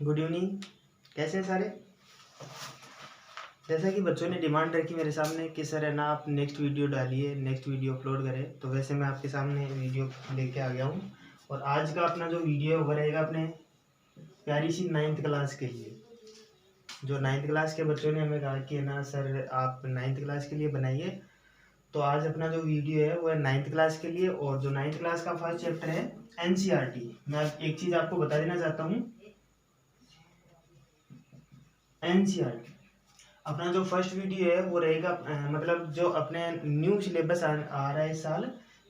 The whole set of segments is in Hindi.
Good evening. कैसे हैं सारे? जैसा कि बच्चों ने डिमांड रखी मेरे सामने कि सर है ना आप नेक्स्ट वीडियो डालिए, नेक्स्ट वीडियो अपलोड करें, तो वैसे मैं आपके सामने वीडियो लेके आ गया हूँ। और आज का अपना जो वीडियो है वो रहेगा अपने प्यारी सी 9th क्लास के लिए। जो 9th क्लास के बच्चों ने हमें कहा कि है ना सर आप 9th क्लास के लिए बनाइए, तो आज अपना जो वीडियो है वो है 9th क्लास के लिए। और जो 9th क्लास का फर्स्ट चैप्टर है NCERT। मैं एक चीज़ आपको बता देना चाहता हूँ, NCERT अपना जो फर्स्ट वीडियो है वो रहेगा मतलब जो अपने न्यू सिलेबस आ रहा है इस साल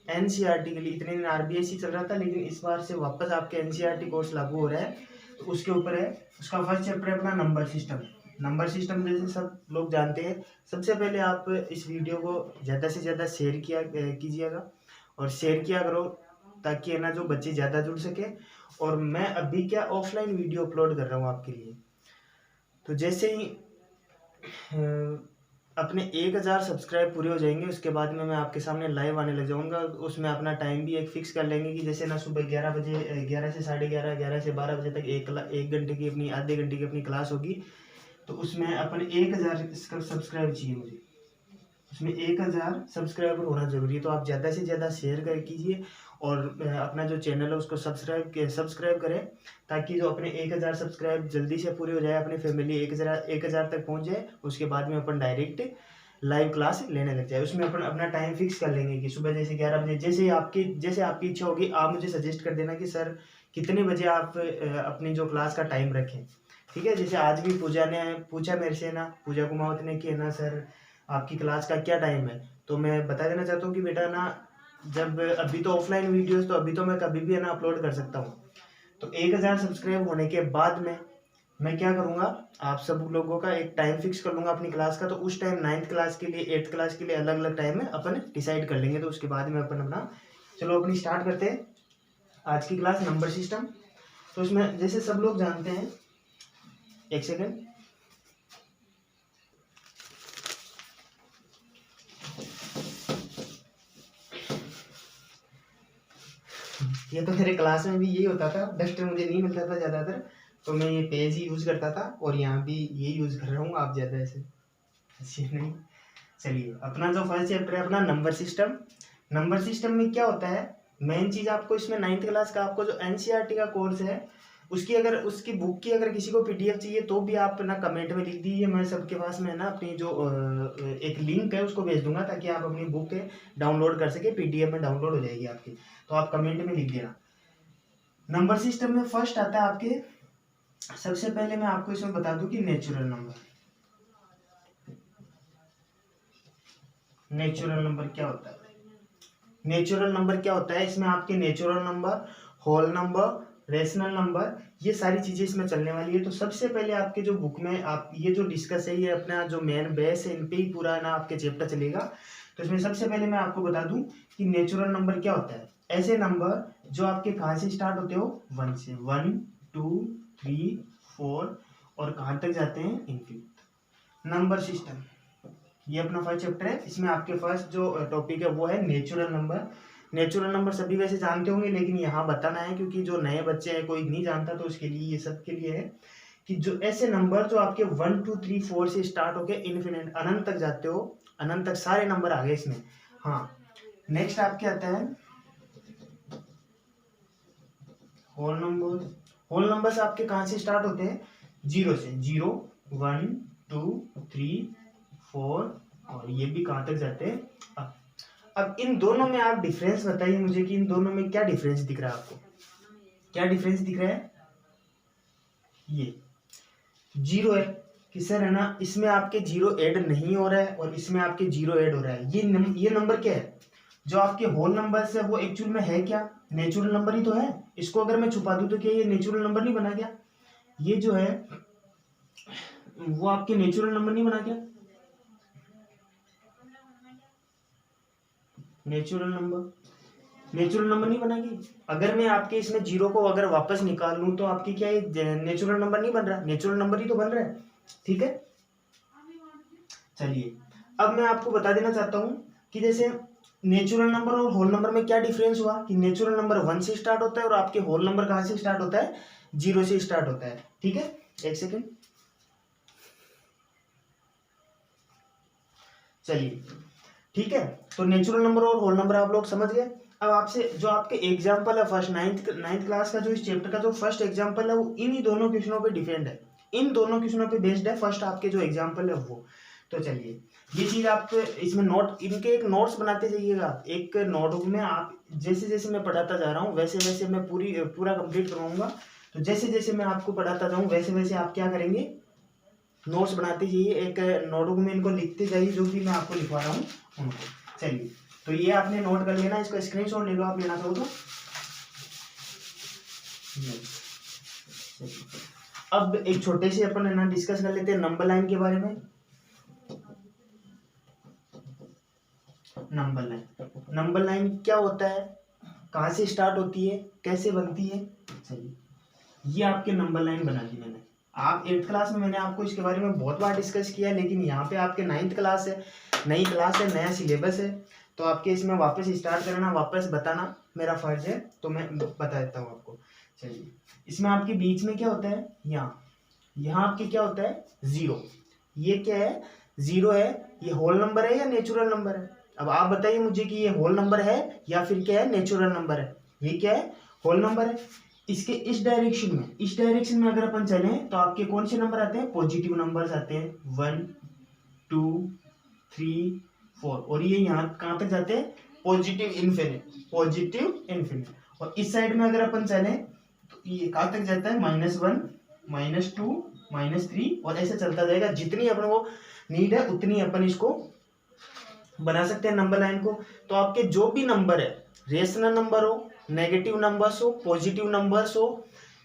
NCERT के लिए। इतने दिन RBSE चल रहा था, लेकिन इस बार से वापस आपके NCERT कोर्स लागू हो रहा है, तो उसके ऊपर है। उसका फर्स्ट चैप्टर है अपना नंबर सिस्टम। नंबर सिस्टम जैसे सब लोग जानते हैं। सबसे पहले आप इस वीडियो को ज़्यादा से ज़्यादा शेयर कीजिएगा और शेयर किया करो, ताकि है ना जो बच्चे ज़्यादा जुड़ सके। और मैं अभी क्या ऑफलाइन वीडियो अपलोड कर रहा हूँ आपके लिए। तो जैसे ही अपने 1000 सब्सक्राइब पूरे हो जाएंगे, उसके बाद में मैं आपके सामने लाइव आने लग जाऊंगा। उसमें अपना टाइम भी एक फिक्स कर लेंगे कि जैसे ना सुबह 11 बजे, 11 से 11:30, 11 से 12 बजे तक एक घंटे की अपनी, आधे घंटे की अपनी क्लास होगी। तो उसमें अपन 1000 सब्सक्राइब चाहिए मुझे। उसमें 1000 सब्सक्राइबर होना जरूरी है, तो आप ज़्यादा से ज़्यादा शेयर कर कीजिए और अपना जो चैनल है उसको सब्सक्राइब करें, ताकि जो अपने 1000 सब्सक्राइब जल्दी से पूरे हो जाए, अपनी फैमिली 1000 तक पहुंच जाए। उसके बाद में अपन डायरेक्ट लाइव क्लास लेने लग जाए। उसमें अपन अपना टाइम फिक्स कर लेंगे कि सुबह जैसे 11 बजे, जैसे आपकी इच्छा होगी आप मुझे सजेस्ट कर देना कि सर कितने बजे आप अपनी जो क्लास का टाइम रखें। ठीक है, जैसे आज भी पूजा ने पूछा मेरे से ना, पूजा कुमावत ने कि ना सर आपकी क्लास का क्या टाइम है। तो मैं बता देना चाहता हूँ कि बेटा ना, जब अभी तो ऑफलाइन वीडियोस तो अभी तो मैं कभी भी है ना अपलोड कर सकता हूँ। तो 1000 सब्सक्राइब होने के बाद में मैं क्या करूँगा, आप सब लोगों का एक टाइम फिक्स कर लूँगा अपनी क्लास का। तो उस टाइम 9th क्लास के लिए, 8th क्लास के लिए अलग अलग टाइम में अपन डिसाइड कर लेंगे। तो उसके बाद में अपन अपना, चलो अपनी स्टार्ट करते हैं आज की क्लास नंबर सिस्टम। तो उसमें जैसे सब लोग जानते हैं, एक सेकेंड, ये तो मेरे क्लास में भी यही होता था। डस्टर मुझे नहीं मिलता था ज़्यादातर, तो मैं ये पेज ही यूज़ करता था और यहाँ भी ये यूज़ कर रहा हूँ। आप ज़्यादा ऐसे नहीं। चलिए, अपना जो फर्स्ट चैप्टर है अपना नंबर सिस्टम। नंबर सिस्टम में क्या होता है, मेन चीज़ आपको इसमें 9th क्लास का आपको जो NCERT का कोर्स है उसकी बुक की अगर किसी को PDF चाहिए तो भी आप ना कमेंट में लिख दीजिए। मैं सबके पास में ना अपनी जो एक लिंक है उसको भेज दूंगा, ताकि आप अपनी बुक डाउनलोड कर सके। PDF में डाउनलोड हो जाएगी आपकी, तो आप कमेंट में लिख देना। नंबर सिस्टम में फर्स्ट आता है आपके, सबसे पहले मैं आपको इसमें बता दूं कि नेचुरल नंबर। नेचुरल नंबर क्या होता है? नेचुरल नंबर क्या होता है, इसमें आपके natural number, whole number, rational number, ये सारी चीजें इसमें चलने वाली है। तो सबसे पहले आपके जो बुक में आप ये जो डिस्कस है, ये अपना जो मेन बेस है, इन पे ही पूरा ना आपके चैप्टर चलेगा। तो इसमें सबसे पहले मैं आपको बता दूं कि नेचुरल नंबर क्या होता है। ऐसे नंबर जो आपके कहाँ से स्टार्ट होते हो, 1 से, 1 2 3 4 और कहाँ तक जाते हैं, इनफिनिट। नंबर सिस्टम ये अपना फर्स्ट चैप्टर है। इसमें आपके फर्स्ट जो टॉपिक है वो है नेचुरल नंबर। नेचुरल नंबर सभी वैसे जानते होंगे, लेकिन यहाँ बताना है क्योंकि जो नए बच्चे हैं कोई नहीं जानता, तो उसके लिए ये सब के लिए है कि जो ऐसे नंबर जो आपके 1 2 3 4 से स्टार्ट होके इन्फिनिट अनंत तक जाते हो, अनंत तक सारे नंबर आ गए इसमें। हाँ, नेक्स्ट आपके आता है होल नंबर। होल नंबर्स आपके कहाँ से स्टार्ट होते हैं, 0 से। 0 1 2 3 4 और ये भी कहाँ तक जाते हैं, अब इन दोनों में आप डिफरेंस बताइए मुझे कि इन दोनों में क्या डिफरेंस दिख रहा है आपको। क्या डिफरेंस दिख रहा है, ये 0 है कि सर है ना इसमें आपके 0 ऐड नहीं हो रहा है और इसमें आपके 0 ऐड हो रहा है। ये नंबर क्या है, जो आपके होल नंबर्स है वो एक्चुअल में है क्या, नेचुरल नंबर ही तो है। इसको अगर मैं छुपा दूं तो क्या ये नेचुरल नंबर नहीं बना गया, ये जो है वो आपके नेचुरल नंबर नहीं बना गया। नेचुरल नंबर नहीं बनेगी। अगर मैं आपके इसमें 0 को अगर वापस निकाल लूं तो आपकी क्या ये नेचुरल नंबर नहीं बन रहा, नेचुरल नंबर ही तो बन रहा है। ठीक है, चलिए अब मैं आपको बता देना चाहता हूं कि जैसे नेचुरल नंबर और होल नंबर में क्या डिफरेंस हुआ कि नेचुरल नंबर 1 से स्टार्ट होता है और आपके होल नंबर कहाँ से स्टार्ट होता है, 0 से स्टार्ट होता है। ठीक है, एक सेकेंड, चलिए ठीक है। तो नेचुरल नंबर और होल नंबर आप लोग समझ गए। अब आपसे जो आपके एग्जाम्पल है फर्स्ट नाइन्थ क्लास का जो इस चैप्टर का जो फर्स्ट एग्जाम्पल है वो इन्हीं दोनों क्वेश्चनों पे डिपेंड है, इन दोनों क्वेश्चनों पे बेस्ड है फर्स्ट आपके जो एग्जाम्पल है वो। तो चलिए ये चीज आप इसमें नोट, इनके एक नोट्स बनाते जाइएगा, एक नोटबुक में आप जैसे जैसे मैं पढ़ाता जा रहा हूँ वैसे वैसे मैं पूरा कंप्लीट करवाऊंगा। तो जैसे जैसे मैं आपको पढ़ाता जाऊँ वैसे वैसे आप क्या करेंगे, नोट्स बनाते जाइए, एक नोटबुक में इनको लिखते जाइए जो भी मैं आपको लिखवा रहा हूँ उनको। चलिए तो ये आपने नोट कर लेना, इसका स्क्रीनशॉट ले लो आप लेना चाहो तो। अब एक छोटे से अपन है ना डिस्कस कर लेते हैं नंबर लाइन के बारे में। नंबर लाइन क्या होता है, कहाँ से स्टार्ट होती है, कैसे बनती है। चलिए ये आपके नंबर लाइन बना दी मैंने। आप 8th क्लास में मैंने आपको इसके बारे में बहुत बार डिस्कस किया, लेकिन यहाँ पे आपके 9th क्लास है, नई क्लास है, नया सिलेबस है, तो आपके इसमें वापस स्टार्ट करना, वापस बताना मेरा फर्ज है, तो मैं बता देता हूँ आपको। चलिए इसमें आपके बीच में क्या होता है, यहाँ आपके क्या होता है 0, ये क्या है 0 है, ये होल नंबर है या नेचुरल नंबर है। अब आप बताइए मुझे कि ये होल नंबर है या फिर क्या है नेचुरल नंबर है। ये क्या है, होल नंबर है। इसके इस डायरेक्शन में अगर अपन चलें तो आपके कौन से नंबर आते हैं, पॉजिटिव नंबर्स आते हैं, 1 2 3 4, और ये यहाँ कहाँ तक जाते हैं, पॉजिटिव इन्फिनिट। और इस साइड में अगर अपन चलें तो ये कहाँ तक जाता है, -1 -2 -3, और ऐसे चलता जाएगा। जितनी अपन को नीड है उतनी अपन इसको बना सकते हैं नंबर लाइन को। तो आपके जो भी नंबर है, रेशनल नंबर हो, नेगेटिव नंबर्स हो, पॉजिटिव नंबर्स हो,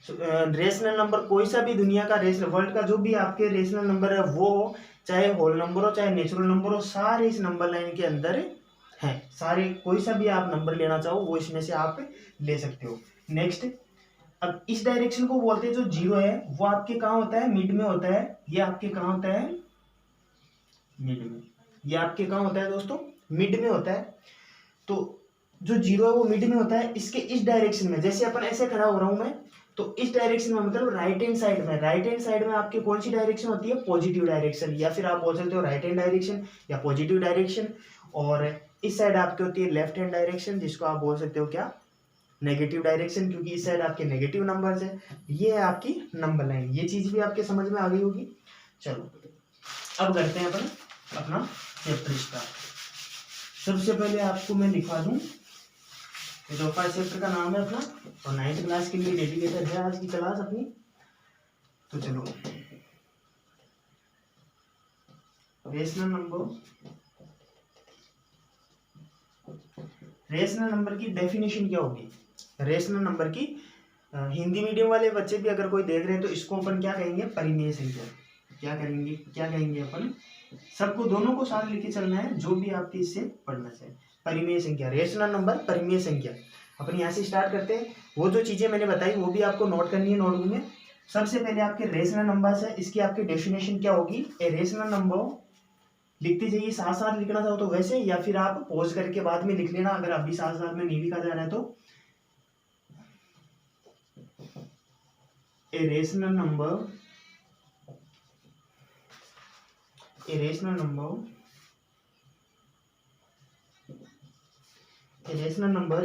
रेशनल नंबर कोई सा भी दुनिया का रेशनल वर्ल्ड का जो भी आपके रेशनल नंबर है वो हो, चाहे होल नंबर हो चाहे नेचुरल नंबर हो, सारे इस नंबर लाइन के अंदर हैं। सारे कोई सा भी आप नंबर लेना चाहो वो इसमें से आप ले सकते हो। नेक्स्ट, अब इस डायरेक्शन को बोलते हैं जो 0 है वो आपके कहाँ होता है, मिड में होता है। ये आपके कहाँ होता है, मिड में। ये आपके कहाँ होता है दोस्तों, मिड में होता है। तो जो 0 है वो मिड में होता है। इसके इस डायरेक्शन में जैसे अपन ऐसे खड़ा हो रहा हूं मैं, तो इस डायरेक्शन में मतलब राइट हैंड साइड में आपके कौन सी डायरेक्शन होती है, पॉजिटिव डायरेक्शन, या फिर आप बोल सकते हो राइट हैंड डायरेक्शन या पॉजिटिव डायरेक्शन। और इस साइड आपकी होती है लेफ्ट हैंड डायरेक्शन, जिसको आप बोल सकते हो क्या, नेगेटिव डायरेक्शन, क्योंकि इस साइड आपके नेगेटिव नंबर्स है। ये है आपकी नंबर लाइन। ये चीज भी आपके समझ में आ गई होगी। चलो अब करते हैं अपन अपना चैप्टर स्टार्ट। सबसे पहले आपको मैं दिखा दूं, जो फर्स्ट चैप्टर का नाम है अपना, और 9th क्लास के लिए डेडिकेटेड है आज की क्लास अपनी। तो चलो, रेशनल नंबर की डेफिनेशन क्या होगी। रेशनल नंबर की हिंदी मीडियम वाले बच्चे भी अगर कोई देख रहे हैं तो इसको अपन क्या कहेंगे, परिमेय संख्या। क्या कहेंगे अपन, सबको दोनों को साथ लेके चलना है, जो भी आपके इससे पढ़ना चाहिए। परिमेय संख्या, रेशनल नंबर, परिमेय संख्या। अपन यहाँ से स्टार्ट करते हैं। वो जो चीजें मैंने बताई वो भी आपको नोट करनी है नोटबुक में। सबसे पहले आपके रेशनल नंबर्स है, इसकी आपकी डेफिनेशन क्या होगी। ए रेशनल नंबर लिखते जाइए, साथ साथ लिखना चाहो तो वैसे, या फिर आप पॉज करके बाद में लिख लेना अगर अभी साथ साथ में नहीं लिखा जा रहा है तो। A rational number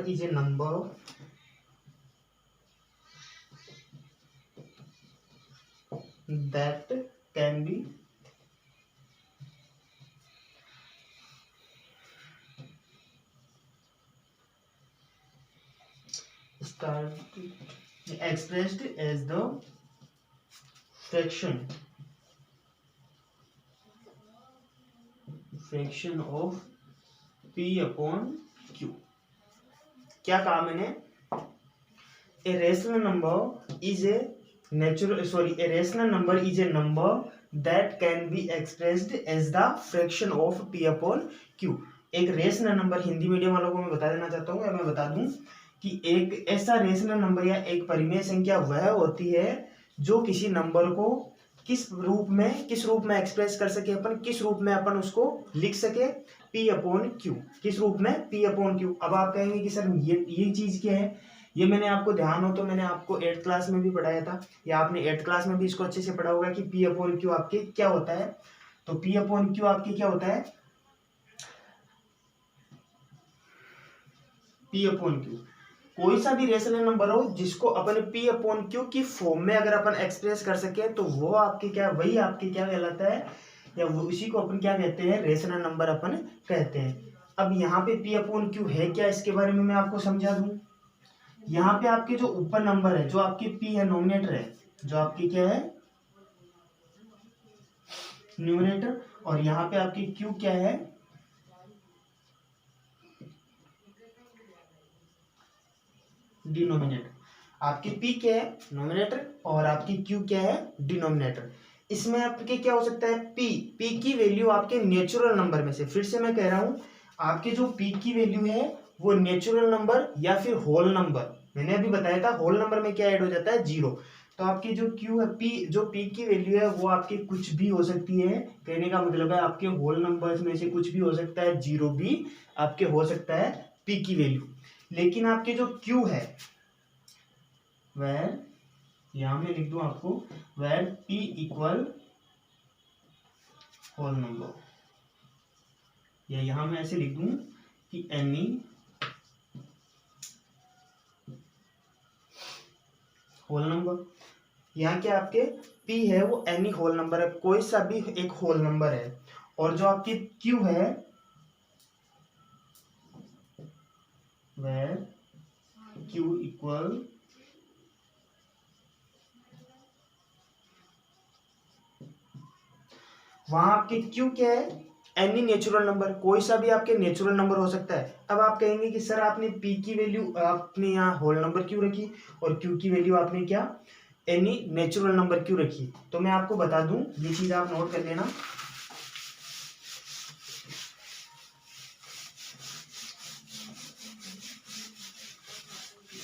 is a number that can be expressed as the fraction of P upon Q। क्या कहा मैंने, a rational number is a number that can be expressed as the fraction of P upon Q। एक रेशनल नंबर, हिंदी मीडियम वालों को मैं बता देना चाहता हूँ, या मैं बता दूं कि एक ऐसा रेशनल नंबर या एक परिमेय संख्या वह होती है जो किसी नंबर को किस रूप में एक्सप्रेस कर सके अपन, किस रूप में अपन उसको लिख सके, P अपॉन क्यू, किस रूप में P अपॉन क्यू। अब आप कहेंगे कि सर ये चीज क्या है, ये मैंने आपको ध्यान हो तो मैंने आपको 8th क्लास में भी पढ़ाया था, या आपने 8th क्लास में भी इसको अच्छे से पढ़ा होगा कि P अपॉन क्यू आपके क्या होता है। तो P अपॉन क्यू आपके क्या होता है, P अपॉन क्यू कोई सा भी रेशनल नंबर हो जिसको अपन P अपॉन क्यू की फॉर्म में अगर अपन एक्सप्रेस कर सके तो वो आपके क्या, वही आपके क्या कहलाता है, या वो उसी को अपन क्या कहते हैं, रेशनल नंबर अपन कहते हैं। अब यहाँ पे P अपॉन क्यू है क्या, इसके बारे में मैं आपको समझा दूं। यहाँ पे आपके जो ऊपर नंबर है, जो आपके P है नोमिनेटर है, जो आपकी क्या है न्यूमरेटर, और यहाँ पे आपकी Q क्या है डिनोमिनेटर। आपकी P क्या है नोमिनेटर और आपकी Q क्या है डिनोमिनेटर। इसमें आपके क्या हो सकता है, P की वैल्यू आपके नेचुरल नंबर में से, फिर से मैं कह रहा हूं, आपके जो P की वैल्यू है वो नेचुरल नंबर या फिर होल नंबर, मैंने अभी बताया था होल नंबर में क्या ऐड हो जाता है, 0। तो आपकी जो Q है, जो P की वैल्यू है वो आपकी कुछ भी हो सकती है, कहने का मतलब है आपके होल नंबर्स में से कुछ भी हो सकता है, 0 भी आपके हो सकता है P की वैल्यू। लेकिन आपके जो Q है वह यहां में लिख दूं आपको, where P equal whole number, या यहां मैं ऐसे लिख दूं कि एनी होल नंबर। यहाँ के आपके P है वो एनी होल नंबर है, कोई सा भी एक होल नंबर है, और जो आपकी Q है where Q इक्वल वहां आपके Q क्या है, एनी नेचुरल नंबर, कोई सा भी आपके नेचुरल नंबर हो सकता है। अब आप कहेंगे कि सर आपने P की वैल्यू आपने यहाँ होल नंबर क्यों रखी और Q की वैल्यू आपने क्या एनी नेचुरल नंबर क्यों रखी। तो मैं आपको बता दूं, ये चीज आप नोट कर लेना।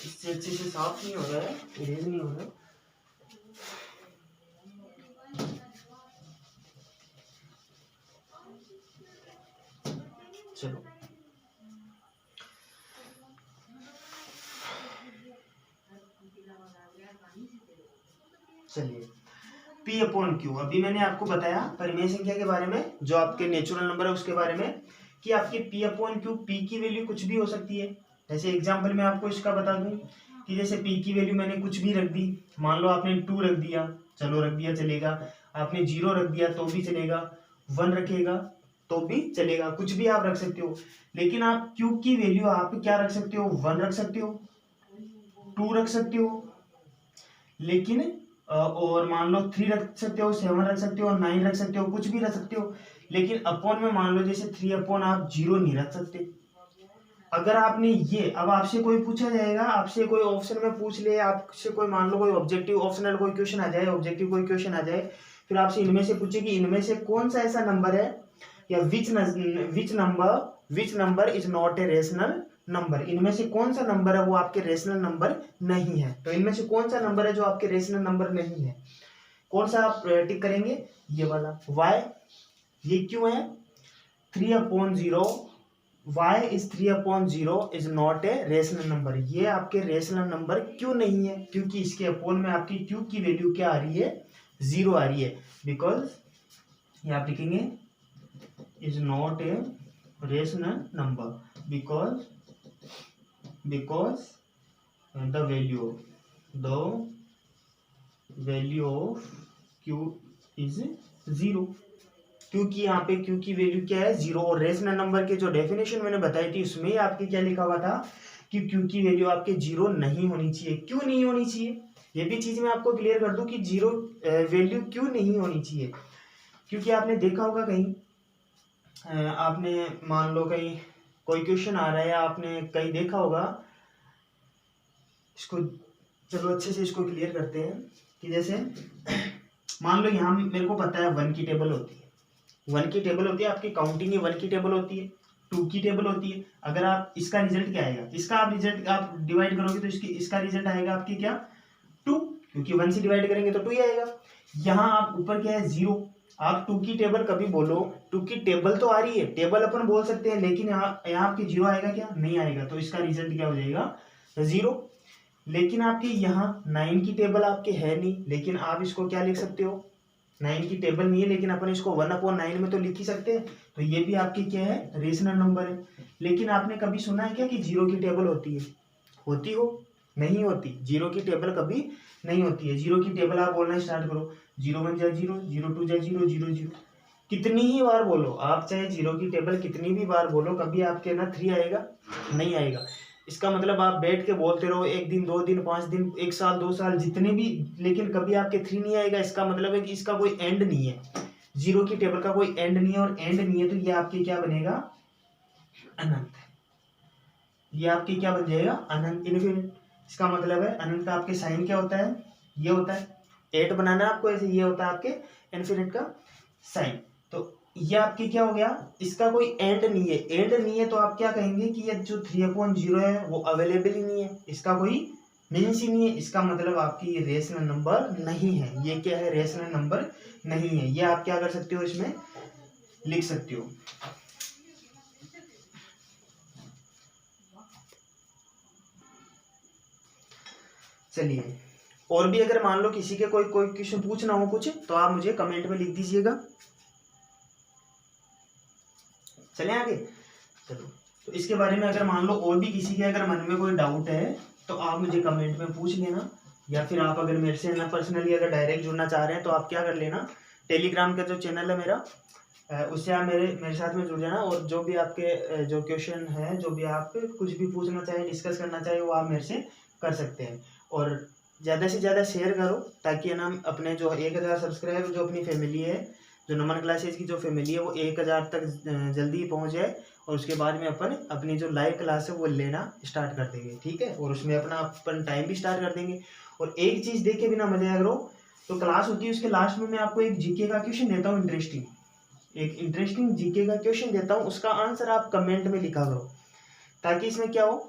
इससे अच्छे से साफ नहीं हो रहा है, इरेज नहीं हो रहा है। चलो चलिए, P अपॉन क्यू, अभी मैंने आपको बताया परिमेय संख्या के बारे में, जो आपके नेचुरल नंबर है उसके बारे में, कि आपके P अपॉन क्यू, P की वैल्यू कुछ भी हो सकती है। जैसे एग्जांपल में आपको इसका बता दूं कि जैसे P की वैल्यू मैंने कुछ भी रख दी, मान लो आपने 2 रख दिया, चलो रख दिया चलेगा, आपने 0 रख दिया तो भी चलेगा, 1 रखेगा तो भी चलेगा, कुछ भी आप रख सकते हो। लेकिन आप Q की वैल्यू आप क्या रख सकते हो, 1 रख सकते हो, 2 रख सकते हो, लेकिन और मान लो 3 रख सकते हो, 7 रख सकते हो, 9 रख सकते हो, कुछ भी रख सकते हो। लेकिन अपॉन में मान लो जैसे 3 अपॉन आप 0 नहीं रख सकते। अगर आपने ये, अब आपसे कोई पूछा जाएगा, आपसे कोई ऑप्शन में पूछ ले, आपसे कोई मान लो कोई ऑब्जेक्टिव ऑप्शनल कोई क्वेश्चन आ जाए, ऑब्जेक्टिव कोई क्वेश्चन आ जाए, फिर आपसे इनमें से पूछे कि इनमें से कौन सा ऐसा नंबर है, या which number is not a rational number, इनमें से कौन सा नंबर है वो आपके रेशनल नंबर नहीं है। तो इनमें से कौन सा नंबर है जो आपके रेशनल नंबर नहीं है, कौन सा आप टिक करेंगे, ये वाला y। ये क्यों है 3/0, y is 3/0 is not a rational number, ये आपके रेशनल नंबर क्यों नहीं है, क्योंकि इसके अपोन में आपकी q की वैल्यू क्या आ रही है, 0 आ रही है, बिकॉज ये आप लिखेंगे is not a rational number, because the value of q is 0, क्योंकि यहाँ पे q की वैल्यू क्या है 0। और रेशनल नंबर के जो डेफिनेशन मैंने बताई थी उसमें आपके क्या लिखा हुआ था कि q की वैल्यू आपके 0 नहीं होनी चाहिए। क्यों नहीं होनी चाहिए, ये भी चीज मैं आपको क्लियर कर दूं कि 0 वैल्यू क्यों नहीं होनी चाहिए। क्योंकि आपने देखा होगा कहीं, आपने मान लो कहीं कोई क्वेश्चन आ रहा है, आपने कहीं देखा होगा, इसको चलो अच्छे से इसको क्लियर करते हैं कि जैसे मान लो यहाँ मेरे को पता है 1 की टेबल होती है, 1 की टेबल होती है, आपकी काउंटिंग 1 की टेबल होती है, 2 की टेबल होती है। अगर आप इसका रिजल्ट क्या आएगा, इसका आप रिजल्ट आप डिवाइड करोगे तो इसका रिजल्ट आएगा आपकी क्या 2। क्योंकि 1 से डिवाइड करेंगे तो 2 ही आएगा। यहाँ आप ऊपर क्या है 0, आप 2 की टेबल कभी बोलो, 2 की टेबल तो आ रही है, टेबल अपन बोल सकते हैं, लेकिन यहाँ आपकी 0 आएगा क्या, नहीं आएगा, तो इसका रिजल्ट क्या हो जाएगा 0। लेकिन आपके यहाँ 9 की टेबल आपके है नहीं, लेकिन आप इसको क्या लिख सकते हो, 9 की टेबल नहीं है लेकिन अपन इसको 1/9 में तो लिख ही सकते हैं, तो ये भी आपकी क्या है रेशनल नंबर है। लेकिन आपने कभी सुना है क्या कि 0 की टेबल होती है, होती हो, नहीं होती, 0 की टेबल कभी नहीं होती है। 0 की टेबल आप बोलना स्टार्ट करो, 0 1 जा 0, 0 2 जा 0, 0 0, कितनी ही बार बोलो आप, चाहे 0 की टेबल कितनी भी बार बोलो, कभी आपके ना 3 आएगा, नहीं आएगा। इसका मतलब आप बैठ के बोलते रहो 1 दिन 2 दिन 5 दिन 1 साल 2 साल जितने भी, लेकिन कभी आपके 3 नहीं आएगा। इसका मतलब है कि इसका कोई एंड नहीं है, 0 की टेबल का कोई एंड नहीं है, और एंड नहीं है तो ये आपके क्या बनेगा अनंत, ये आपकी क्या बन जाएगा अनंत, इनफिनिट। इसका मतलब है अनंत का आपके साइन क्या होता है, ये होता है 8 बनाना है आपको, ऐसे ये होता है आपके इनफिनिट का साइन। तो ये आपके क्या हो गया, इसका कोई एंड नहीं है, एंड नहीं है तो आप क्या कहेंगे कि ये जो 3/0 है वो अवेलेबल ही नहीं है, इसका कोई मीन्स ही नहीं है। इसका मतलब आपकी ये रेशनल नंबर नहीं है, ये क्या है रेशनल नंबर नहीं है। ये आप क्या कर सकते हो, इसमें लिख सकते हो। चलिए, और भी अगर मान लो किसी के कोई क्वेश्चन पूछना हो कुछ, तो आप मुझे कमेंट में लिख दीजिएगा। चलें आगे, चलो। तो इसके बारे में अगर मान लो और भी किसी के अगर मन में कोई डाउट है तो आप मुझे कमेंट में पूछ लेना, या फिर आप अगर मेरे से ना पर्सनली अगर डायरेक्ट जुड़ना चाह रहे हैं तो आप क्या कर लेना, टेलीग्राम का जो चैनल है मेरा, उससे आप मेरे साथ में जुड़ जाना, और जो भी आपके जो क्वेश्चन है, जो भी आप कुछ भी पूछना चाहें, डिस्कस करना चाहें, वो आप मेरे से कर सकते हैं। और ज़्यादा से ज़्यादा शेयर करो, ताकि ना अपने जो 1000 सब्सक्राइबर जो अपनी फैमिली है, जो नमन क्लासेज की जो फैमिली है, वो 1000 तक जल्दी पहुंच जाए, और उसके बाद में अपन अपनी जो लाइव क्लास है वो लेना स्टार्ट कर देंगे, ठीक है। और उसमें अपना अपन टाइम भी स्टार्ट कर देंगे। और एक चीज़ देख के बिना मजे आया करो, तो क्लास होती है उसके लास्ट में मैं आपको एक जीके का क्वेश्चन देता हूँ, एक इंटरेस्टिंग जीके का क्वेश्चन देता हूँ, उसका आंसर आप कमेंट में लिखा करो, ताकि इसमें क्या हो,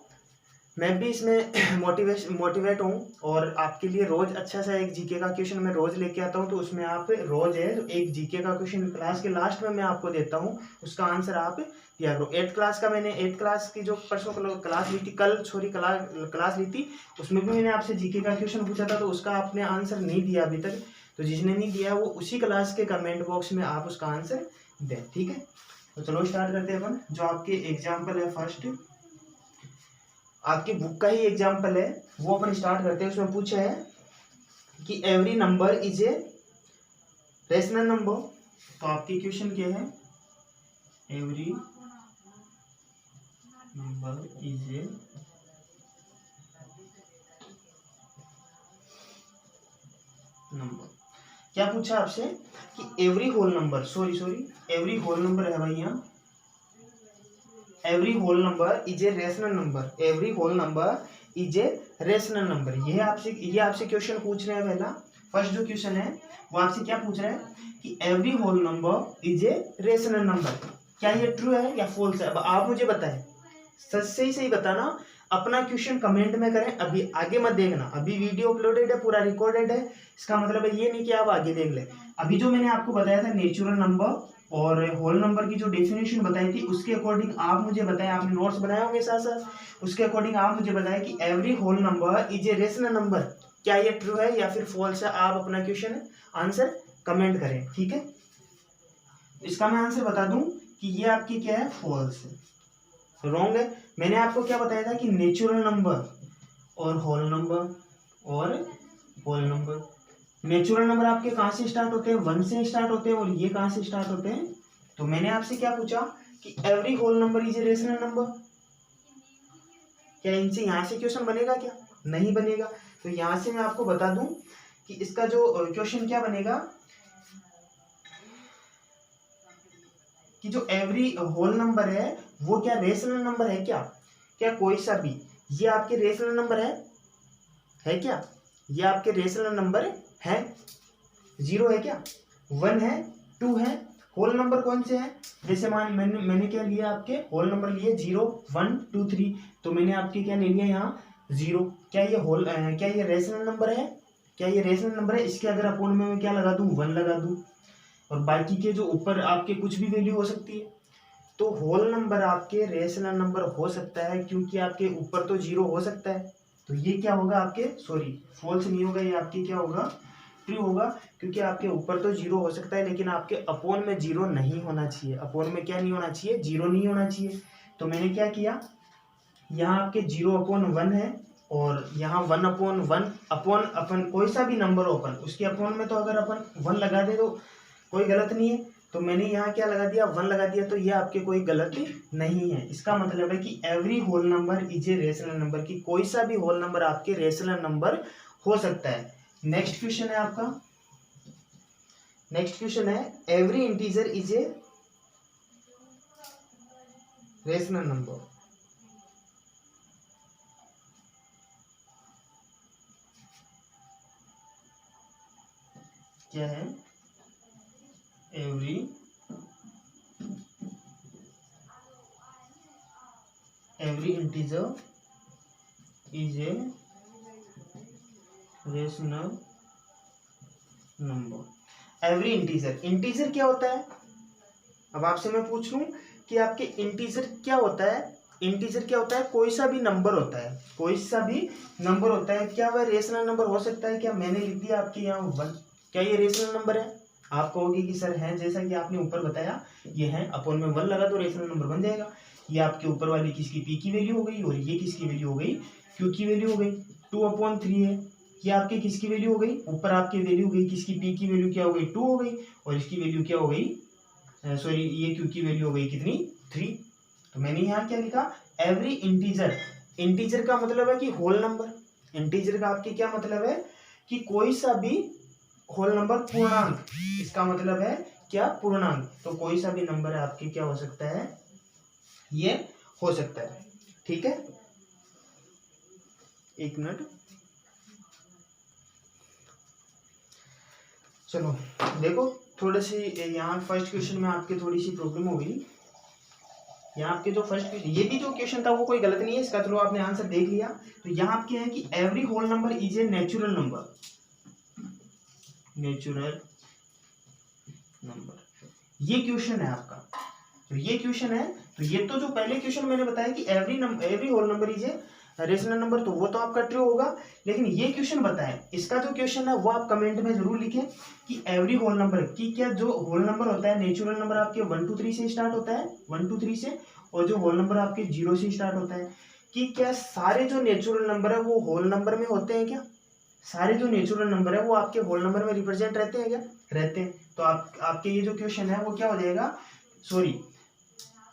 मैं भी इसमें मोटिवेट हूँ, और आपके लिए रोज अच्छा सा एक जीके का क्वेश्चन मैं रोज लेके आता हूँ। तो उसमें आप रोज है तो एक जीके का क्वेश्चन क्लास के लास्ट में मैं आपको देता हूँ, उसका आंसर आप दिया करो। 8th क्लास का मैंने 8th क्लास की जो परसों क्लास ली थी, कल छोरी क्लास ली थी, उसमें भी मैंने आपसे जीके का क्वेश्चन पूछा था, तो उसका आपने आंसर नहीं दिया अभी तक। तो जिसने नहीं दिया वो उसी क्लास के कमेंट बॉक्स में आप उसका आंसर दें, ठीक है। तो चलो स्टार्ट करते हैं अपन। जो आपके एग्जाम्पल है, फर्स्ट आपकी बुक का ही एग्जाम्पल है, वो अपन स्टार्ट करते हैं। उसमें पूछा है कि every number is a rational number. तो आपकी क्वेश्चन क्या है, every number is a number. क्या पूछा आपसे कि every whole number, every whole number है भाई यहाँ, every whole number is a rational number, every whole number is a rational number. ये आपसे क्वेश्चन पूछ रहे हैं। पहला फर्स्ट जो क्वेश्चन है वो आपसे क्या पूछ रहा है कि every whole number is a rational number, क्या ये ट्रू है या फॉल्स है। अब आप मुझे बताएं, सच से ही सही बताना, अपना क्वेश्चन कमेंट में करें, अभी आगे मत देखना, अभी वीडियो अपलोडेड है, पूरा रिकॉर्डेड है, इसका मतलब है ये नहीं कि आप आगे देख ले। अभी जो मैंने आपको बताया था नेचुरल नंबर और होल नंबर की जो डेफिनेशन बताई थी, उसके अकॉर्डिंग आप मुझे बताएं, आपने नोट्स बनाए होंगे साथ साथ, उसके अकॉर्डिंग आप मुझे बताएं कि every whole number is a rational number, क्या ये ट्रू है या फिर फॉल्स है। आप अपना क्वेश्चन आंसर कमेंट करें, ठीक है। इसका मैं आंसर बता दूं कि ये आपकी क्या है, फॉल्स है, रॉन्ग है। मैंने आपको क्या बताया था कि नेचुरल नंबर और होल नंबर नेचुरल नंबर आपके कहाँ से स्टार्ट होते हैं, 1 से स्टार्ट होते हैं, और ये कहाँ से स्टार्ट होते हैं। तो मैंने आपसे क्या पूछा कि every whole number is a rational number, क्या इनसे यहाँ से क्वेश्चन बनेगा, क्या नहीं बनेगा। तो यहाँ से मैं आपको बता दूं कि इसका जो क्वेश्चन क्या बनेगा कि जो एवरी होल नंबर है वो क्या रेशनल नंबर है, क्या कोई सा भी ये आपके रेशनल नंबर है क्या, ये आपके रेशनल नंबर है। 0 है क्या, 1 है, 2 है। होल नंबर कौन से हैं, जैसे मैंने क्या लिया, आपके होल नंबर लिए 0 1 2 3, तो मैंने आपके क्या ले लिया यहाँ 0। क्या ये रेशनल नंबर है, क्या ये रेशनल नंबर है? इसके अगर अपोन में मैं क्या लगा दूं, 1 लगा दूं, और बाकी के जो ऊपर आपके कुछ भी वैल्यू हो सकती है। तो होल नंबर आपके रेशनल नंबर हो सकता है, क्योंकि आपके ऊपर तो 0 हो सकता है। तो ये क्या होगा आपके, सॉरी फॉल्स नहीं होगा, ये आपके क्या होगा, ट्रू होगा, क्योंकि आपके ऊपर तो 0 हो सकता है, लेकिन आपके अपोन में 0 नहीं होना चाहिए। अपोन में क्या नहीं होना चाहिए, 0 नहीं होना चाहिए। तो मैंने क्या किया, यहाँ आपके 0/1 है, और यहाँ 1/1 अपॉन अपन कोई सा भी नंबर ओपन, उसके अपोन में तो अगर अपन 1 लगा दे तो कोई गलत नहीं है। तो मैंने यहाँ क्या लगा दिया, 1 लगा दिया, तो ये आपके कोई गलती नहीं है। इसका मतलब है कि every whole number is a rational number, की कोई सा भी होल नंबर आपके रेशनल नंबर हो सकता है। नेक्स्ट क्वेश्चन है आपका, नेक्स्ट क्वेश्चन है every integer is a rational number. क्या है, every integer is a rational number. Every integer, integer क्या होता है? अब आपसे मैं पूछ लूं कि आपके इंटीजर क्या होता है? इंटीजर क्या होता है? कोई सा भी नंबर होता है, कोई सा भी नंबर होता है। क्या वह रेशनल नंबर हो सकता है? क्या मैंने लिख दिया आपके यहाँ 1, क्या ये रेशनल नंबर है? आप कहोगे कि सर है, जैसा कि आपने ऊपर बताया ये है, अपोन में 1 लगा तो रेशनल नंबर बन जाएगा। ये आपके ऊपर वाली किसकी, पी की वैल्यू हो गई, और ये किसकी वैल्यू हो गई, क्यू की वैल्यू हो गई। 2/3 है, ये आपकी किसकी वैल्यू हो गई, ऊपर आपकी वैल्यू हो गई किसकी, पी की वैल्यू क्या हो गई, 2 हो गई, और इसकी वैल्यू क्या हो गई, सॉरी ये क्यू की वैल्यू हो गई कितनी, 3। तो मैंने यहाँ क्या लिखा, एवरी इंटीजर। इंटीजर का मतलब है कि होल नंबर। इंटीजर का आपके क्या मतलब है कि कोई सा भी होल नंबर, पूर्णांक। इसका मतलब है क्या, पूर्णांक। तो कोई सा भी नंबर है आपके क्या हो सकता है, ये हो सकता है। ठीक है, एक मिनट, चलो देखो थोड़ी सी यहाँ फर्स्ट क्वेश्चन में आपके थोड़ी सी प्रॉब्लम हो गई। यहाँ आपके जो फर्स्ट क्वेश्चन, ये भी जो क्वेश्चन था वो कोई गलत नहीं है इसका, चलो आपने आंसर देख लिया। तो यहाँ आपके है कि every whole number is a natural number, natural number, ये क्वेश्चन है आपका। तो ये क्वेश्चन है, तो ये तो जो पहले क्वेश्चन मैंने बताया कि every whole number is a rational number, तो वो तो आपका ट्रू होगा। लेकिन ये क्वेश्चन बताएं, इसका जो क्वेश्चन है वो आप कमेंट में जरूर लिखें कि एवरी होल नंबर की, क्या जो होल नंबर होता है नेचुरल नंबर आपके 1 2 3 से स्टार्ट होता है, 1 2 3 से, और जो होल नंबर आपके 0 से स्टार्ट होता है, कि क्या सारे जो नेचुरल नंबर है वो होल नंबर में होते हैं क्या? सारे जो नेचुरल नंबर है वो आपके होल नंबर में रिप्रेजेंट रहते हैं क्या? रहते हैं। तो आपके ये जो क्वेश्चन है वो क्या हो जाएगा, सॉरी,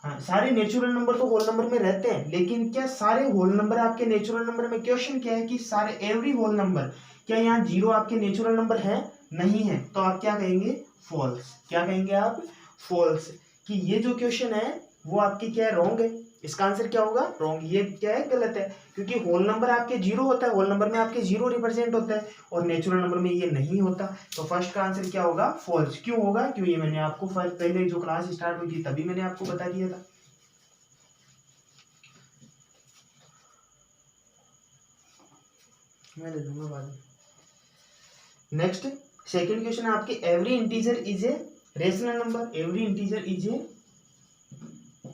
हाँ सारे नेचुरल नंबर तो होल नंबर में रहते हैं, लेकिन क्या सारे होल नंबर आपके नेचुरल नंबर में? क्वेश्चन क्या है कि सारे एवरी होल नंबर, क्या यहाँ 0 आपके नेचुरल नंबर है? नहीं है, तो आप क्या कहेंगे, फॉल्स। क्या कहेंगे आप, फॉल्स। कि ये जो क्वेश्चन है वो आपकी क्या है, रॉन्ग है। इसका आंसर क्या होगा, रॉन्ग। ये क्या है, गलत है, क्योंकि होल नंबर आपके 0 होता है, होल नंबर में आपके 0 रिप्रेजेंट होता है, और नेचुरल नंबर में ये नहीं होता। तो फर्स्ट का आंसर क्या होगा, फॉल्स। क्यों होगा, क्योंकि मैंने आपको पहले जो क्लास स्टार्ट हुई थी तभी मैंने आपको बता दिया था। मैं दे दूंगा बाद में। नेक्स्ट सेकंड क्वेश्चन है आपके, every integer is a rational number. Every integer is a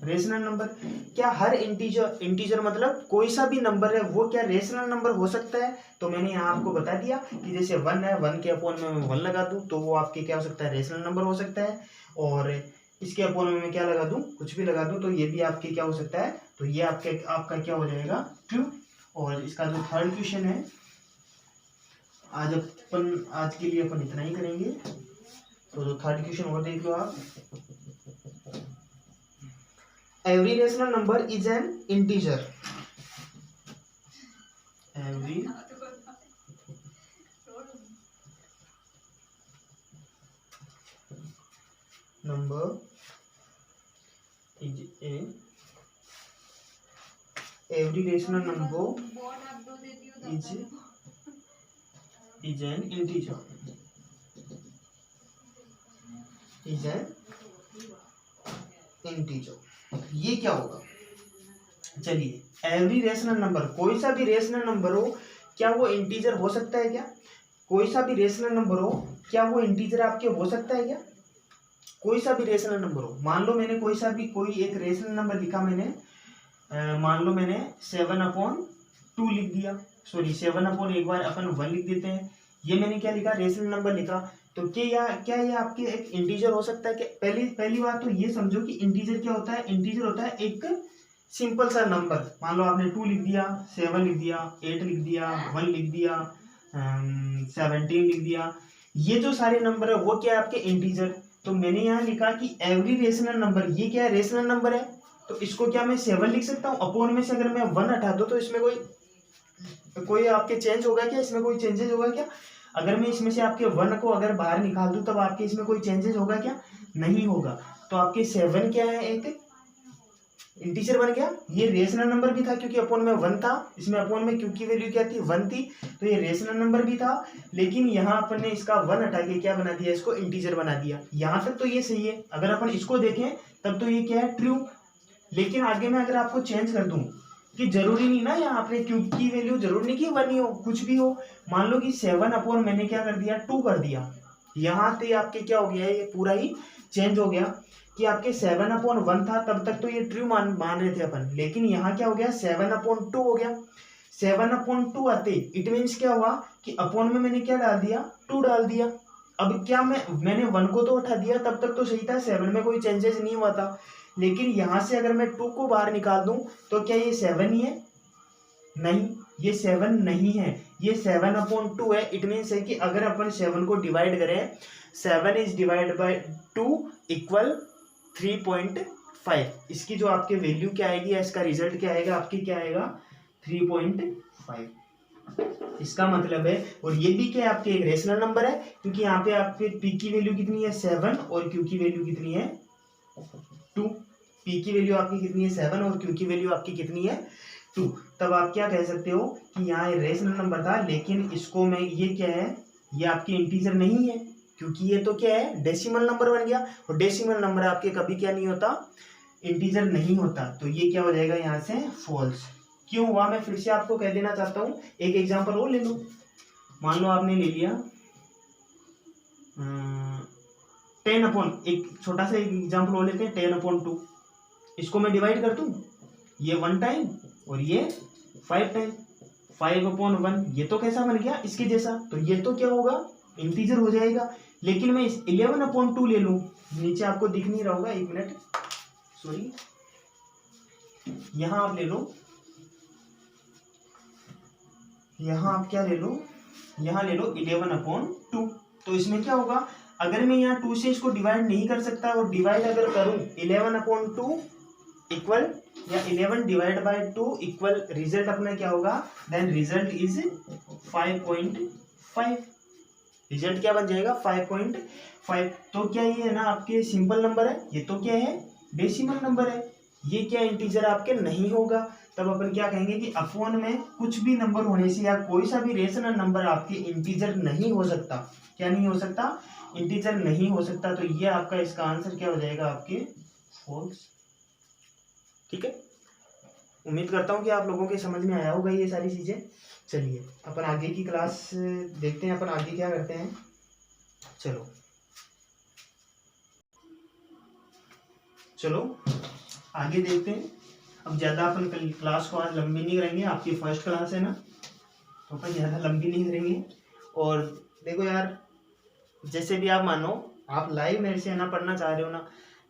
rational number, क्या हर इंटीजर मतलब कोई सा भी नंबर है वो क्या रेशनल नंबर हो सकता है? तो मैंने यहाँ आपको बता दिया कि जैसे 1 है, 1 के अपोन में मैं 1 लगा दूं तो वो आपके क्या हो सकता है, रेशनल नंबर हो सकता है। और इसके अपोन में मैं क्या लगा दूं, कुछ भी लगा दूं, तो ये भी आपके क्या हो सकता है, तो ये आपका क्या हो जाएगा, ट्रू। और इसका जो थर्ड क्वेश्चन है, आज के लिए अपन इतना ही करेंगे। तो जो थर्ड क्वेश्चन और देख लो आप, every rational number is an integer. Every number is A every rational number is an integer, is an integer. ये क्या होगा, चलिए एवरी रेशनल नंबर, कोई सा भी रेशनल नंबर हो, क्या वो इंटीजर हो सकता है क्या? कोई सा भी रेशनल नंबर हो, क्या वो इंटीजर आपके हो सकता है क्या? कोई सा भी रेशनल नंबर हो, मान लो मैंने कोई एक रेशनल नंबर लिखा मैंने, मान लो मैंने 7/2 लिख दिया, सॉरी 7/ एक बार अपन 1 लिख देते हैं, ये मैंने क्या लिखा, रेशनल नंबर लिखा। तो क्या ये आपके एक इंटीजर हो सकता है क्या? पहली बात तो ये समझो कि इंटीजर क्या होता है, इंटीजर होता है एक सिंपल सा नंबर। मान लो आपने 2 लिख दिया, 7 लिख दिया, 8 लिख दिया, 1 लिख दिया, 17 लिख दिया, ये जो सारे नंबर है वो क्या है आपके इंटीजर। तो मैंने यहाँ लिखा कि एवरी रेशनल नंबर, ये क्या है, रेशनल नंबर है, तो इसको क्या मैं 7 लिख सकता हूँ। अपॉन में से अगर मैं 1 हटा दूं तो इसमें कोई आपके चेंज होगा क्या, इसमें कोई चेंजेस होगा क्या? अगर मैं इसमें से आपके 1 को अगर बाहर निकाल दूं तब आपके इसमें कोई चेंजेस होगा क्या? नहीं होगा। तो आपके 7 क्या है, एक इंटीजर बन गया। ये रेशनल नंबर भी था क्योंकि अपॉन में 1 था, इसमें अपॉन में क्यू की वैल्यू क्या थी, 1 थी, तो ये रेशनल नंबर भी था। लेकिन यहाँ अपन ने इसका 1 हटा के क्या बना दिया, इसको इंटीजर बना दिया। यहाँ तक तो ये सही है। अगर अपन इसको देखें तब तो ये क्या है, ट्रू। लेकिन आगे मैं अगर आपको चेंज कर दूं कि जरूरी नहीं ना, यहाँ आपने क्यू की वैल्यु जरूरी नहीं कि 1 ही हो, कुछ भी हो। मान लो कि 7 अपॉन मैंने क्या कर दिया, 2 कर दिया, यहाँ से आपके क्या हो गया, ये पूरा ही चेंज हो गया कि आपके 7/1 था, तब तक तो ये ट्रू मान रहे थे अपन, लेकिन यहाँ क्या हो गया, 7/2 हो गया। 7/2 आते इट मीन्स क्या हुआ कि अपॉन में मैंने क्या डाल दिया, 2 डाल दिया। अब क्या मैंने 1 को तो उठा दिया, तब तक तो सही था, 7 में कोई चेंजेस नहीं हुआ था। लेकिन यहाँ से अगर मैं 2 को बाहर निकाल दूं तो क्या ये 7 ही है? नहीं, ये 7 नहीं है, ये 7/2 है। इट मीन्स है कि अगर अपन 7 को डिवाइड करें, 7 इज डिवाइड बाई 2 इक्वल 3.5। इसकी जो आपके वैल्यू क्या आएगी, इसका रिजल्ट क्या आएगा, आपकी क्या आएगा, 3.5। इसका मतलब है, और ये भी क्या है, आपके एक रेशनल नंबर है, क्योंकि यहाँ पे आपके पी की वैल्यू कितनी है, 7, और क्यू की वैल्यू कितनी है, 2। पी की वैल्यू आपकी कितनी है, 7, और क्यू की वैल्यू आपकी कितनी है, 2। तब आप क्या कह सकते हो कि यहाँ रेशनल नंबर था, लेकिन इसको मैं, ये क्या है, ये आपकी इंटीजर नहीं है, क्योंकि ये तो क्या है, डेसिमल नंबर बन गया, और डेसिमल नंबर आपके कभी क्या नहीं होता, इंटीजर नहीं होता। तो ये क्या हो जाएगा यहाँ से, फॉल्स। क्यों हुआ, मैं फिर से आपको कह देना चाहता हूँ, एक एग्जांपल और ले लो। मान लो आपने ले लिया 10 एक छोटा सा एग्जांपल और लेते हैं, 10/2। इसको मैं डिवाइड कर दूं, ये 1 टाइम और ये 5 टाइम, 5/1, ये तो कैसा बन गया, इसके जैसा, तो ये तो क्या होगा, इंटीजर हो जाएगा। लेकिन मैं 11/2 ले लूं, नीचे आपको दिख नहीं रहा होगा, 1 मिनट, सॉरी, यहां आप ले लो, यहां आप क्या ले लो, यहां ले लो 11/2। तो इसमें क्या होगा, अगर मैं यहाँ 2 से इसको डिवाइड नहीं कर सकता, और डिवाइड अगर करूं 11/2 इक्वल, या 11 डिवाइड बाय 2 इक्वल, रिजल्ट अपना क्या होगा, देन रिजल्ट इज 5.5। रिजल्ट क्या बन जाएगा, 5.5। तो क्या ये है ना आपके सिंपल नंबर है, ये तो क्या है, डेसिमल नंबर है, ये क्या इंटीजर आपके नहीं होगा। तब अपन क्या कहेंगे कि अपॉन में कुछ भी नंबर होने से, या कोई सा भी रेशनल नंबर आपके इंटीजर नहीं हो सकता। क्या नहीं हो सकता, इंटीजर नहीं हो सकता। तो ये आपका इसका आंसर क्या हो जाएगा, आपके फॉल्स। ठीक है, उम्मीद करता हूँ कि आप लोगों के समझ में आया होगा ये सारी चीजें। चलिए अपन आगे की क्लास देखते हैं, अपन आगे क्या करते हैं। चलो आगे देखते हैं। अब ज़्यादा अपन क्लास को आज लंबी नहीं करेंगे, आपकी फर्स्ट क्लास है ना, तो अपन ज़्यादा लंबी नहीं करेंगे। और देखो यार, जैसे भी आप मानो, आप लाइव मेरे से है ना पढ़ना चाह रहे हो ना,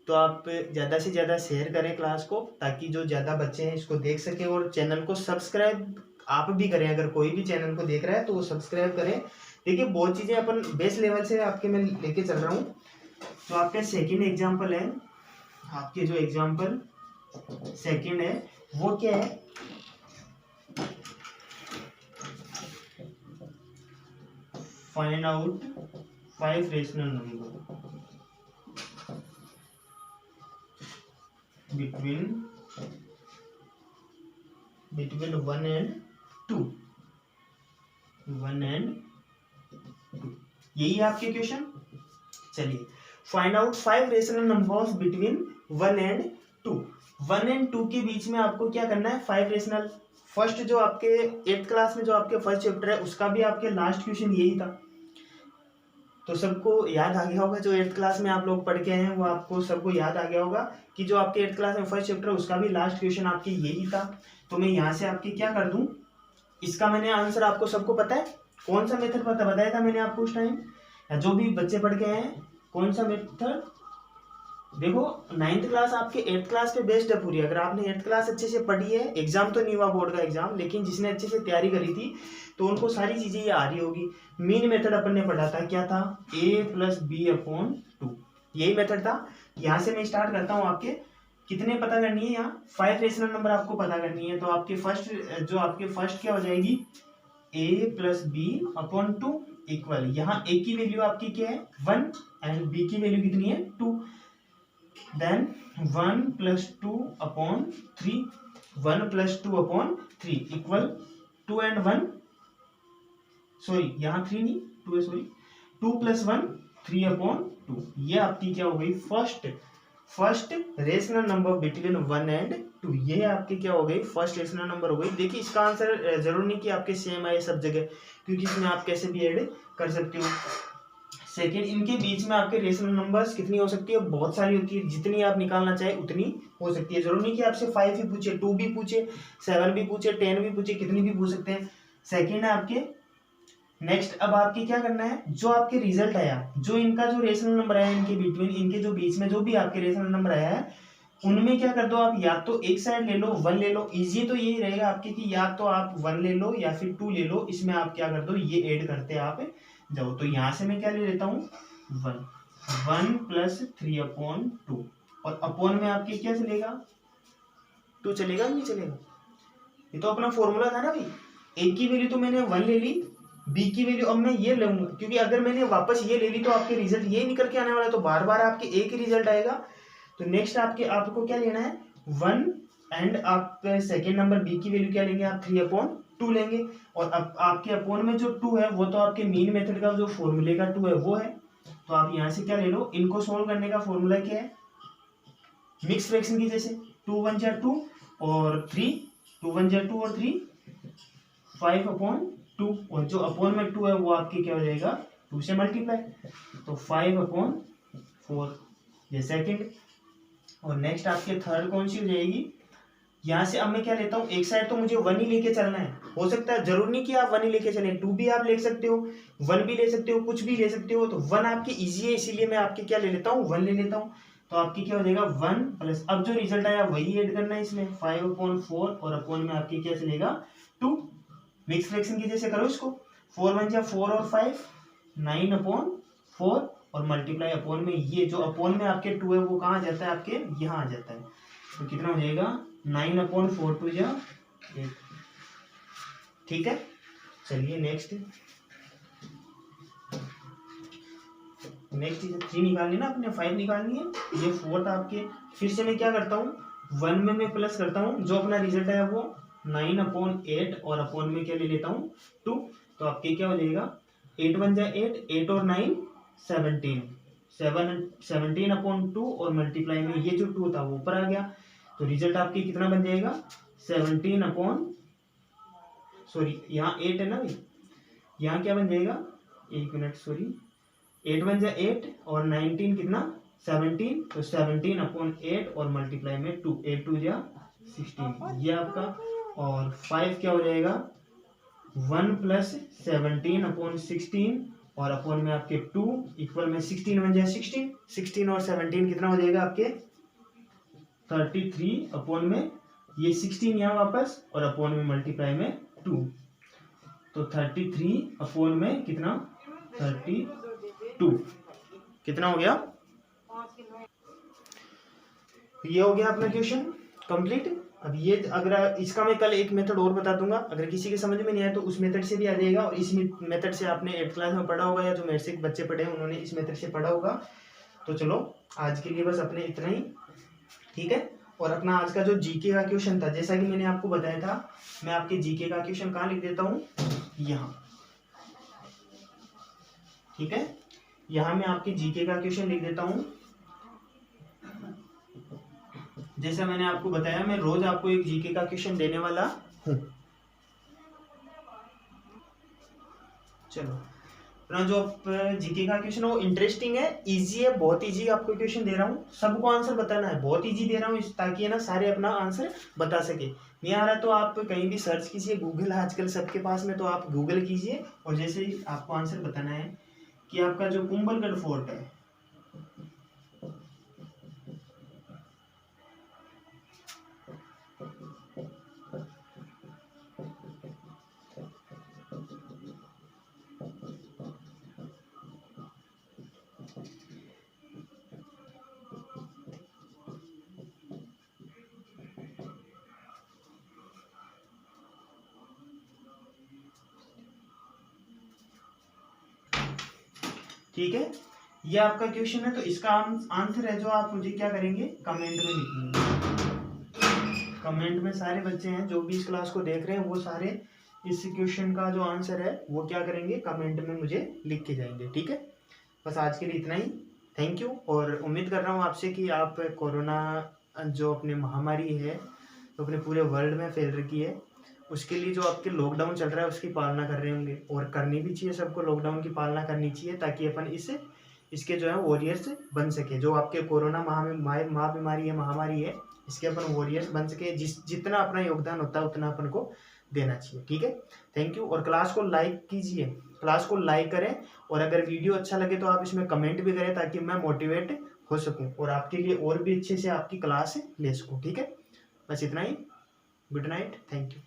तो आप ज़्यादा से ज़्यादा शेयर करें क्लास को, ताकि जो ज़्यादा बच्चे हैं इसको देख सके, और चैनल को सब्सक्राइब आप भी करें। अगर कोई भी चैनल को देख रहा है तो वो सब्सक्राइब करें। देखिए बहुत चीज़ें अपन बेस लेवल से आपके मैं लेके चल रहा हूँ। तो आपका सेकेंड एग्जाम्पल है, आपके जो एग्जाम्पल सेकेंड है वो क्या है, find out 5 rational number between 1 and 2। 1 and 2, यही है आपके क्वेश्चन। चलिए, find out 5 rational numbers between 1 and 2। 1 and 2 के बीच में आपको क्या करना है, 5 रेशनल। फर्स्ट जो आपके 8th क्लास में जो आपके फर्स्ट चैप्टर है, उसका भी आपके लास्ट क्वेश्चन यही था। तो सबको याद आ गया होगा, जो 8th क्लास में आप लोग पढ़ के आए हैं वो आपको सबको याद आ गया होगा कि जो आपके 8th क्लास में फर्स्ट चैप्टर उसका भी लास्ट क्वेश्चन आपके यही था। तो मैं यहाँ से आपके क्या कर दूँ, इसका मैंने आंसर आपको सबको पता है, कौन सा मेथड बताया था मैंने आपको उस टाइम, जो भी बच्चे पढ़ के आए हैं, कौन सा मेथड। देखो 9th क्लास आपके 8th क्लास पे बेस्ड है पूरी। अगर आपने 8th क्लास अच्छे से पढ़ी है, एग्जाम तो नहीं हुआ बोर्ड का एग्जाम, लेकिन जिसने अच्छे से तैयारी करी थी तो उनको सारी चीजें ये आ रही होगी। मीन मेथड अपन ने पढ़ा था, क्या था, a+b/2, यही मेथड था। यहाँ से मैं स्टार्ट करता हूँ। आपके कितने पता करनी है, यहाँ 5 रेशनल नंबर आपको पता करनी है। तो आपके फर्स्ट क्या हो जाएगी, a+b/2 इक्वल, यहाँ a की वैल्यू आपकी क्या है 1 एंड b की वैल्यू कितनी है 2, देन 1+2/3, 1+2/3 इक्वल 2 एंड 1, सॉरी यहाँ 3 नहीं 2 है, सॉरी 2+1 3/2। ये आपकी क्या हो गई, first rational number between 1 and 2। ये आपकी क्या हो गई, फर्स्ट रेशनल नंबर हो गई। देखिए इसका आंसर जरूर नहीं कि आपके सेम आए सब जगह, क्योंकि इसमें आप कैसे भी ऐड कर सकते हो। सेकेंड, इनके बीच में आपके रेशनल नंबर्स कितनी हो सकती है, बहुत सारी होती है, जितनी आप निकालना चाहे उतनी हो सकती है। जरूर नहीं कि आपसे 5 ही पूछे, 2 भी पूछे, 7 भी पूछे, 10 भी पूछे, कितनी भी पूछ सकते हैं। सेकेंड है आपके नेक्स्ट, अब आपके क्या करना है, जो आपके रिजल्ट आया, जो इनका जो रेशनल नंबर आया इनके बिटवीन, इनके जो बीच में जो भी आपके रेशनल नंबर आया है, उनमें क्या कर दो आप, या तो एक साइड ले लो 1 ले लो। इजी तो यही रहेगा आपके कि या तो आप 1 ले लो या फिर 2 ले लो, इसमें आप क्या कर दो, ये ऐड करते आप जाओ। तो यहाँ से मैं क्या ले लेता हूँ 1+3/2, और अपॉन में आपके क्या चलेगा 2 चलेगा, नहीं चलेगा। ये तो अपना फॉर्मूला था ना भाई, ए की वैल्यू तो मैंने 1 ले ली, बी की वैल्यू अब मैं ये लूंगा, क्योंकि अगर मैंने वापस ये ले ली तो आपके रिजल्ट ये निकल के आने वाला है, तो बार बार आपके एक ही रिजल्ट आएगा। तो नेक्स्ट आपको क्या लेना है 1, एंड आप सेकेंड नंबर बी की वैल्यू क्या लेंगे आप 3/2 लेंगे। और अब आपके अपॉन में जो 2 है वो तो आपके मीन मेथड का जो फॉर्मूले का 2 है वो है। तो आप यहाँ से क्या ले लो, इनको सोल्व करने का फॉर्मूला क्या है, मिक्स फ्रैक्शन की जैसे 2 1 जा 2 और 3, 2 1 जा 2 और 3, 5/2, और जो अपॉन में 2 है वो आपके क्या हो जाएगा 2 से मल्टीप्लाई, तो 5/4, ये सेकंड। और नेक्स्ट आपके थर्ड कौन सी हो जाएगी, यहाँ से अब मैं क्या लेता हूँ, एक साइड तो मुझे 1 ही लेके चलना है, हो सकता है जरूर नहीं कि आप 1 ही लेके चले, 2 भी आप ले सकते हो, 1 भी ले सकते हो, कुछ भी ले सकते हो। तो 1 आपकी इजी है, इसीलिए मैं आपके क्या ले लेता हूँ 1 ले लेता हूँ। तो आपकी क्या हो जाएगा 1 प्लस, अब जो रिजल्ट आया वही ऐड करना है इसमें 5/4, और अपॉन में आपकी क्या चलेगा 2, मिक्स फ्रैक्शन की जैसे करो इसको, 4 1 जा 4 और 5, 9/4, और मल्टीप्लाई अपॉन में, ये जो अपॉन में आपके 2 है वो कहाँ आ जाता है आपके यहाँ आ जाता है। तो कितना हो जाएगा 9/4 2 जा 8, ठीक है। चलिए नेक्स्ट 3 निकालनी ना अपने, 5 निकालनी है, ये 4 आपके। फिर से मैं क्या करता हूँ 1 में मैं प्लस करता हूँ, जो अपना रिजल्ट आया वो 9/8, और अपॉन में क्या ले लेता हूँ 2। तो आपके क्या हो जाएगा 8 1 जा 8, 8 और 9 17, 17/2, और मल्टीप्लाई में ये जो 2 था वो ऊपर आ गया। तो रिजल्ट आपके कितना बन जाएगा 17 सॉरी यहाँ 8 है ना भाई, यहाँ क्या बन जाएगा, एक मिनट सॉरी, 8 1 जा 8 और 19 कितना 17, तो 17/8 और मल्टीप्लाई में 2, 8 2 जा 16, ये आपका। और 5 क्या हो जाएगा 1 + 17/16, और अपॉन में आपके 2 इक्वल में 16 1 जा 16, 16 और 17 कितना हो जाएगा आपके 33, अपॉन में ये 16 यहाँ वापस, और अपॉन में मल्टीप्लाई में 2, तो 33 अपॉन में कितना 32, कितना हो गया, ये हो गया अपना क्वेश्चन कंप्लीट। अब ये अगर इसका मैं कल एक मेथड और बता दूंगा, अगर किसी के समझ में नहीं आया तो उस मेथड से भी आ जाएगा, और इस मेथड से आपने 8th क्लास में पढ़ा होगा, या जो मेरे से बच्चे पढ़े हैं उन्होंने इस मेथड से पढ़ा होगा। तो चलो आज के लिए बस अपने इतना ही, ठीक है। और अपना आज का जो जीके का क्वेश्चन था, जैसा कि मैंने आपको बताया था, मैं आपके जीके का क्वेश्चन कहाँ लिख देता हूँ, यहाँ, ठीक है, यहाँ मैं आपके जीके का क्वेश्चन लिख देता हूँ। जैसा मैंने आपको बताया मैं रोज आपको एक जीके का क्वेश्चन देने वाला हूँ। चलो अपना जो जीके का क्वेश्चन है वो इंटरेस्टिंग है, इजी है, बहुत इजी आपको क्वेश्चन दे रहा हूँ, सबको आंसर बताना है, बहुत इजी दे रहा हूँ ताकि है ना सारे अपना आंसर बता सके। नहीं आ रहा तो आप कहीं भी सर्च कीजिए, गूगल आजकल सबके पास में, तो आप गूगल कीजिए और जैसे ही आपको आंसर बताना है कि आपका जो कुंभलगढ़ फोर्ट है, ठीक है, ये आपका क्वेश्चन है, तो इसका आंसर है जो आप मुझे क्या करेंगे, कमेंट में लिखेंगे। कमेंट में सारे बच्चे हैं जो भी इस क्लास को देख रहे हैं, वो सारे इस क्वेश्चन का जो आंसर है वो क्या करेंगे, कमेंट में मुझे लिख के जाएंगे। ठीक है, बस आज के लिए इतना ही। थैंक यू, और उम्मीद कर रहा हूँ आपसे कि आप कोरोना जो अपने महामारी है तो अपने पूरे वर्ल्ड में फैल रखी है, उसके लिए जो आपके लॉकडाउन चल रहा है उसकी पालना कर रहे होंगे, और करनी भी चाहिए, सबको लॉकडाउन की पालना करनी चाहिए ताकि अपन इसके जो है वॉरियर्स बन सके। जो आपके कोरोना बीमारी है, महामारी है, इसके अपन वॉरियर्स बन सके, जितना अपना योगदान होता है उतना अपन को देना चाहिए। ठीक है, थैंक यू, और क्लास को लाइक कीजिए, क्लास को लाइक करें, और अगर वीडियो अच्छा लगे तो आप इसमें कमेंट भी करें ताकि मैं मोटिवेट हो सकूं और आपके लिए और भी अच्छे से आपकी क्लास ले सकूं। ठीक है, बस इतना ही। Good night, thank you.